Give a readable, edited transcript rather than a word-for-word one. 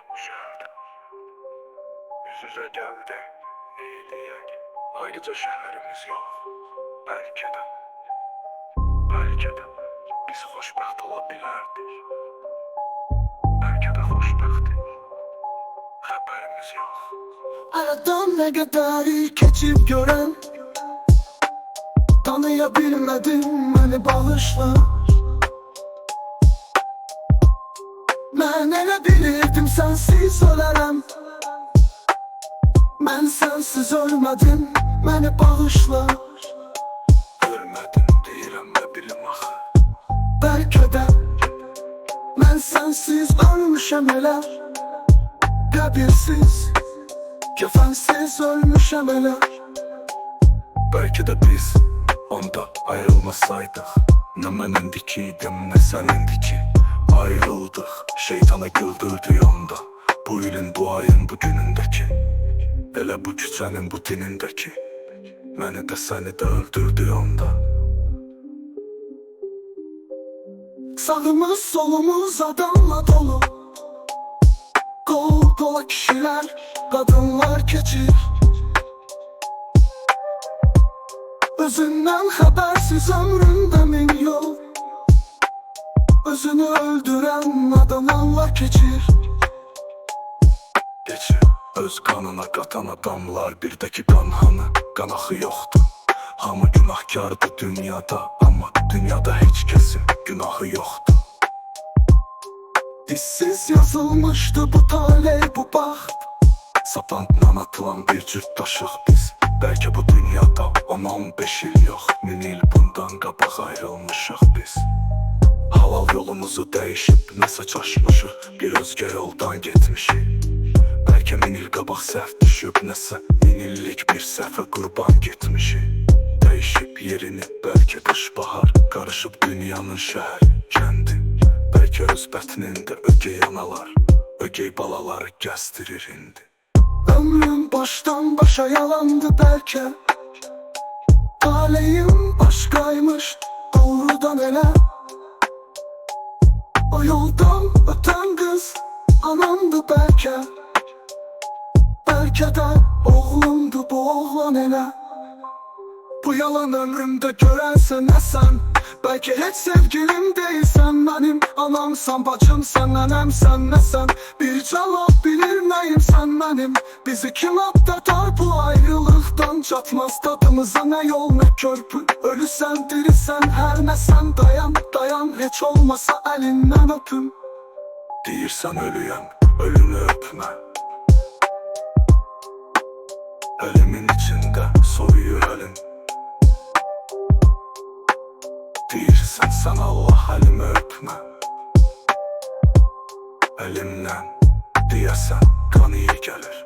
bu şehirde. Yüz yüze geldi. İyi diyek. Ayrıca şehrimiz yok. Belki de biz hoşbəxt olabilirdik. Belki de hoşbəxtik. Haberimiz yok. Aradan ne kadar keçip gören, tanıyabilmedim beni bağışla. Ben elə bilirdim sensiz ölərəm. Ben sensiz ölmedim, beni bağışla. Ölmedim deyirəm və bilim axı. Belki de ben sensiz ölmüşəm elə. Qəbirsiz, kefensiz ölmüşəm elə. Belki de biz onda ayrılmasaydıq. Ne mənindikiydim, ne sənindiki. Ayrıldık, şeytana güldürdü yolda. Bu ilin, bu ayın, bu günündeki. Elə bu küçənin, bu dinindeki. Məni də səni də öldürdü onda. Sağımız solumuz adamla dolu. Kol kola kişiler, kadınlar keçir. Özünden habersiz ömründe min yol. Özünü öldüren adamlarla keçir. Geçir, öz kanına qatan adamlar. Birdəki qan hanı, qan axı yoxdur. Hamı günahkardı dünyada, ama dünyada heç kəsin günahı yoxdur. Dişsiz yazılmıştı bu taley, bu baxt. Sapandan atılan bir cürt daşıq biz. Belki bu dünyada 10-15 il yox, 1000 il bundan qabaq ayrılmışıq biz. Halal yolumuzu dəyişib, nəsə çaşmışıq, bir özgə yoldan getmişik. Belki 1000 il qabaq səhv düşüb, nəsə 1000 illik bir səhvə qurban getmişik. Dəyişib yerini, belki qış bahar, qarışıb dünyanın şəhəri, kəndi. Belki öz bətnində ögey analar, ögey balaları gəzdirir indi. Ömrüm baştan başa yalandı belki. Taleyim başkaymış doğrudan ele. O yoldan öten kız anamdı belki. Belki de oğlumdu bu oğlan ele. Bu yalan ömrümde görensen ne sen? Belki hiç sevgilim değilsen benim. Anamsan, bacımsan, nenemsen, ne sen? Bir cevap bilir neyim sen benim. Bizi kim atlatar bu ayrılıktan? Çatmaz tadımıza ne yol ne körpü. Ölüsen dirisen her ne sen dayan. Dayan hiç olmasa elinden öpüm. Deyirsən ölüyəm, ölünü öpmə. Elimin içində soyuyur elim. Deyirsən sən Allah əlimi öpmə. Elimdən deyəsən qan iyi gəlir.